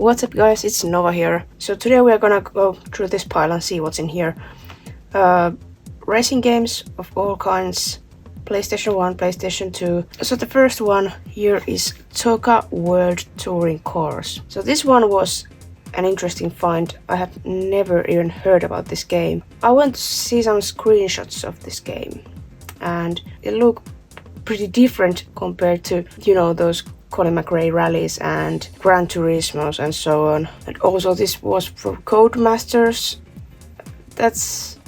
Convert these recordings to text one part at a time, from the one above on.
What's up guys, it's Nova here. So today we are gonna go through this pile and see what's in here. Racing games of all kinds, PlayStation 1, PlayStation 2. So the first one here is TOCA World Touring Cars. So this one was an interesting find. I had never even heard about this game. I went to see some screenshots of this game and it looked pretty different compared to, you know, those Colin McRae rallies and Gran Turismos and so on. And also this was for Codemasters. That's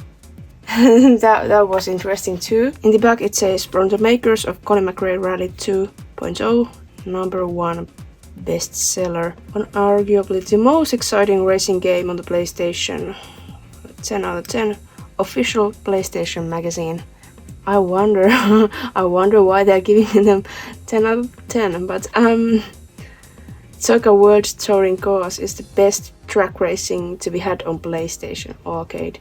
that was interesting too. In the back it says from the makers of Colin McRae Rally 2.0, #1 bestseller, and arguably the most exciting racing game on the PlayStation. 10 out of 10. Official PlayStation magazine. I wonder why they're giving them 10 out of 10, but TOCA World Touring Cars is the best track racing to be had on PlayStation Arcade.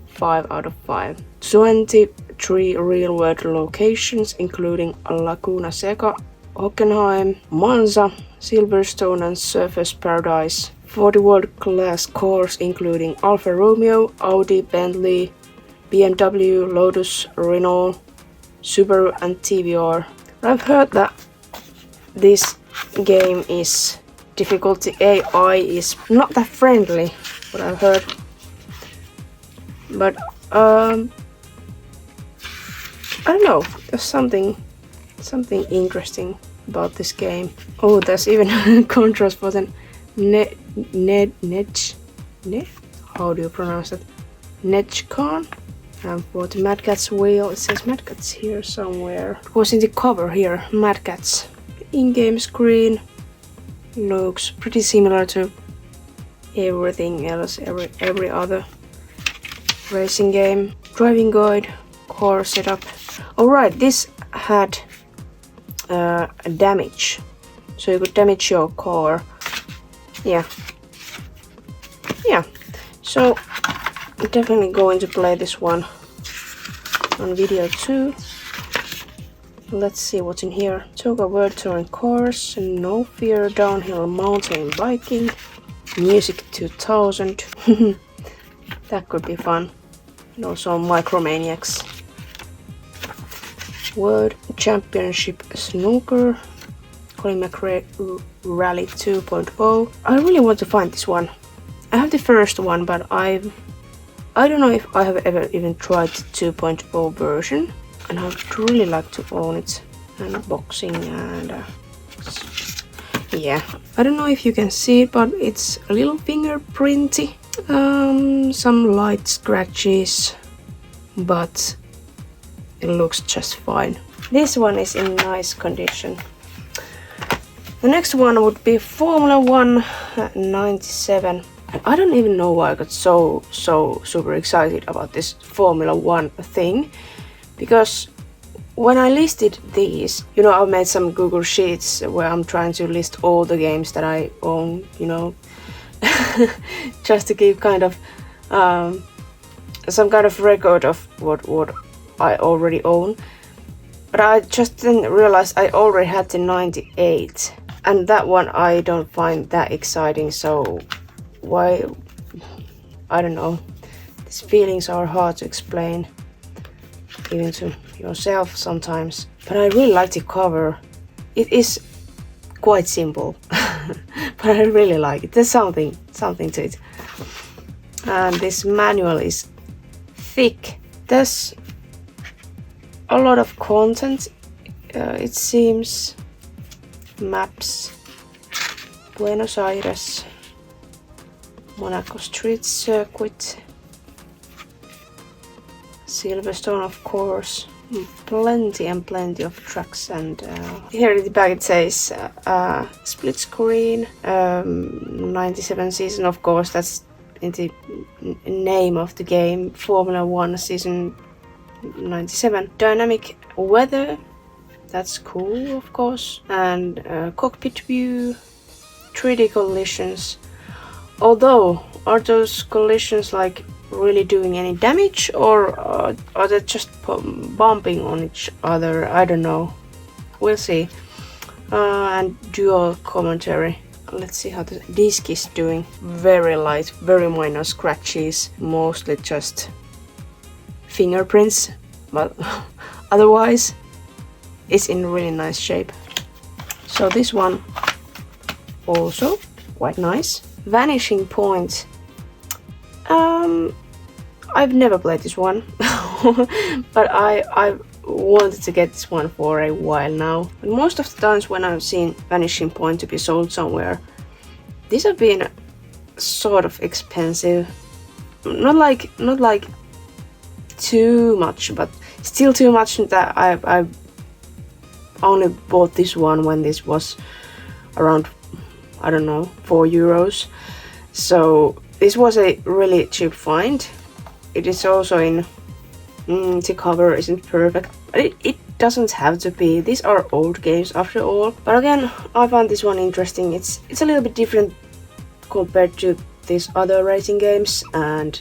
5 out of 5. 23 real-world locations including Laguna Seca, Hockenheim, Monza, Silverstone and Surfers Paradise. 40 world-class cars including Alfa Romeo, Audi, Bentley, BMW, Lotus, Renault, Subaru and TVR. I've heard that this game is difficulty AI is not that friendly, what I've heard. But I don't know, there's something interesting about this game. Oh, there's even contrast for the how do you pronounce it? Nedcon. And for the Mad Catz wheel, it says Mad Catz here somewhere. It was in the cover here, Mad Catz. The in-game screen looks pretty similar to everything else, every other racing game. Driving guide, car setup. Alright, this had damage, so you could damage your car. Yeah. So I'm definitely going to play this one on video too. Let's see what's in here. TOCA World Touring Cars, No Fear Downhill Mountain Biking, Music 2000. That could be fun. And also Micromaniacs. World Championship Snooker, Colin McRae Rally 2.0. I really want to find this one. I have the first one, but I don't know if I have ever even tried the 2.0 version, and I would really like to own it. And boxing and yeah, I don't know if you can see it, but it's a little fingerprinty. Some light scratches, but it looks just fine. This one is in nice condition. The next one would be Formula 1 97. I don't even know why I got so super excited about this Formula 1 thing, because when I listed these, you know, I've made some Google Sheets where I'm trying to list all the games that I own, you know, just to keep kind of some kind of record of what I already own. But I just then realized I already had the 98, and that one I don't find that exciting, so why, I don't know. These feelings are hard to explain, even to yourself sometimes. But I really like the cover. It is quite simple, but I really like it. There's something to it. And this manual is thick. There's a lot of content, it seems. Maps, Buenos Aires, Monaco Street Circuit, Silverstone of course, plenty of tracks, and here in the back it says split screen, 97 season, of course that's in the name of the game, Formula 1 season 97. Dynamic weather, that's cool of course, and cockpit view, 3D collisions. Although, are those collisions like really doing any damage, or are they just bumping on each other? I don't know. We'll see. And dual commentary. let's see how the disc is doing. Very light, very minor scratches, mostly just fingerprints, but otherwise it's in really nice shape. So this one also quite nice. Vanishing Point. I've never played this one, but I wanted to get this one for a while now. But most of the times when I've seen Vanishing Point to be sold somewhere, these have been sort of expensive. Not like too much, but still too much that I only bought this one when this was around, I don't know, 4 euros. So this was a really cheap find. It is also in the cover isn't perfect, but it doesn't have to be. These are old games after all. But again, I found this one interesting. It's a little bit different compared to these other racing games, and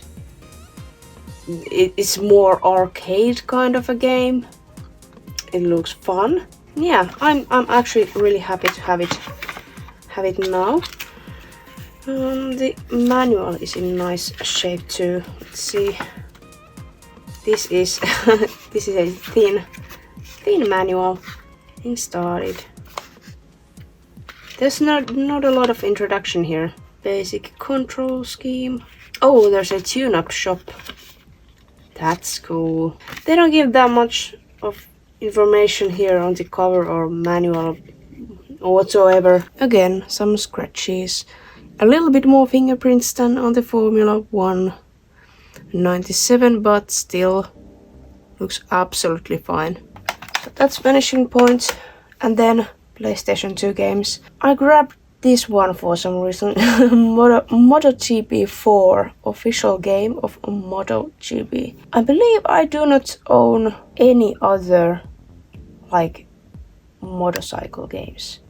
it's more arcade kind of a game. It looks fun. Yeah, I'm actually really happy to have it now. The manual is in nice shape too. Let's see. This is this is a thin manual. Getting started. There's not a lot of introduction here. Basic control scheme. Oh, there's a tune-up shop. That's cool. They don't give that much of information here on the cover or manual or whatsoever. Again, some scratches. A little bit more fingerprints than on the Formula 1 97, but still looks absolutely fine. So that's Vanishing Point, and then PlayStation 2 games. I grabbed this one for some reason. MotoGP 4, official game of MotoGP. I believe I do not own any other like motorcycle games.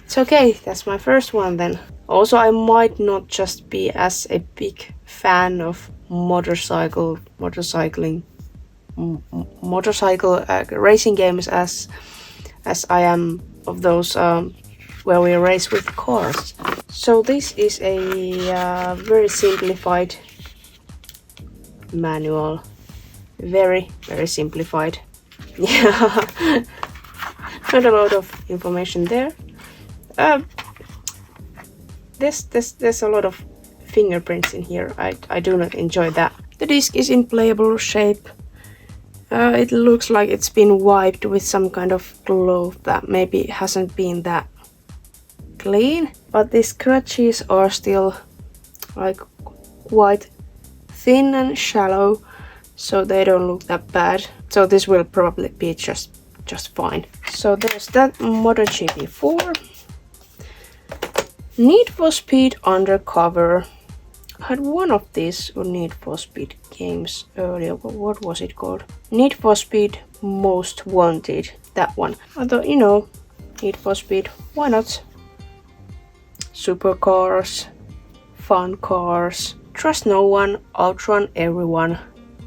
It's okay, that's my first one then. Also, I might not just be as a big fan of motorcycle racing games as I am of those where we race with cars. So this is a very simplified manual. Very simplified. Yeah, not a lot of information there. There's a lot of fingerprints in here. I do not enjoy that. The disc is in playable shape. It looks like it's been wiped with some kind of cloth that maybe hasn't been that clean, but the scratches are still like quite thin and shallow, so they don't look that bad. So this will probably be just fine. So there's that MotoGP 4. Need for Speed Undercover. I had one of these Need for Speed games earlier, but what was it called? Need for Speed Most Wanted. That one. I thought, you know, Need for Speed, why not? Supercars, fun cars, trust no one, outrun everyone.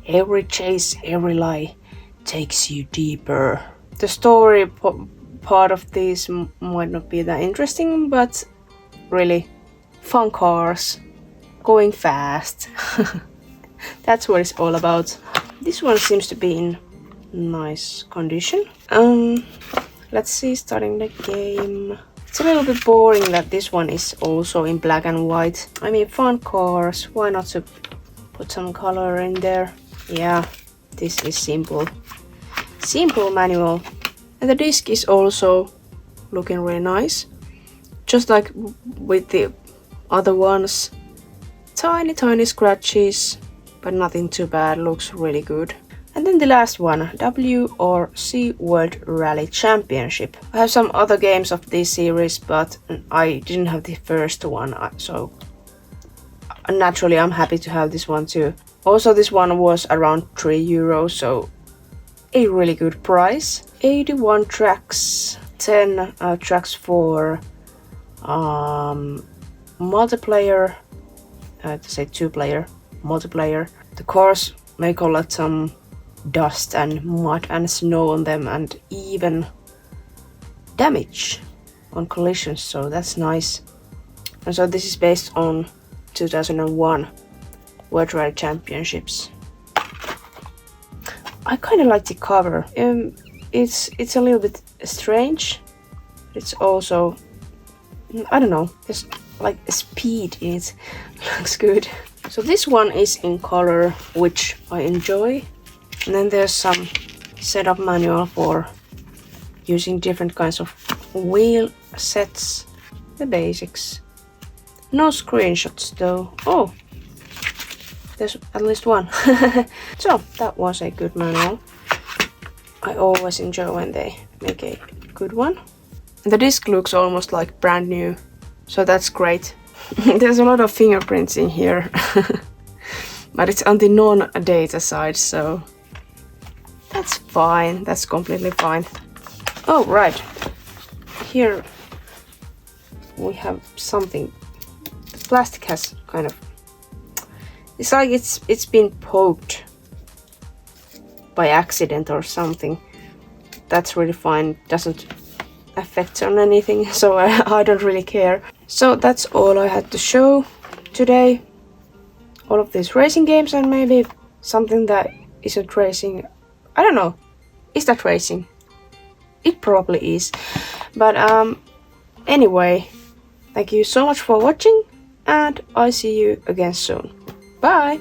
Every chase, every lie takes you deeper. The story part of these might not be that interesting, but really fun cars, going fast. That's what it's all about. This one seems to be in nice condition. Let's see, starting the game. It's a little bit boring that this one is also in black and white. I mean, fun cars, why not to put some color in there? Yeah, this is simple manual. And the disc is also looking really nice. Just like with the other ones, tiny scratches, but nothing too bad, looks really good. And then the last one, WRC World Rally Championship. I have some other games of this series, but I didn't have the first one, so naturally I'm happy to have this one too. Also, this one was around 3 euros, so a really good price. 81 tracks, 10 tracks for multiplayer, to say 2-player multiplayer. The cars may collect some dust and mud and snow on them, and even damage. on collisions, so that's nice. And so this is based on 2001 World Rally Championships. I kind of like the cover. It's a little bit strange. It's also, I don't know, there's like a speed in it. Looks good. So this one is in color, which I enjoy. And then there's some setup manual for using different kinds of wheel sets. The basics. No screenshots though. Oh, there's at least one. So that was a good manual. I always enjoy when they make a good one. The disc looks almost like brand new, so that's great. There's a lot of fingerprints in here, but it's on the non-data side, so that's fine. That's completely fine. Oh, right. Here we have something. The plastic has kind of, it's like it's been poked by accident or something. That's really fine. Doesn't affect on anything, so I don't really care. So that's all I had to show today. All of these racing games and maybe something that isn't racing. I don't know. Is that racing? It probably is. But anyway, thank you so much for watching, and I see you again soon. Bye!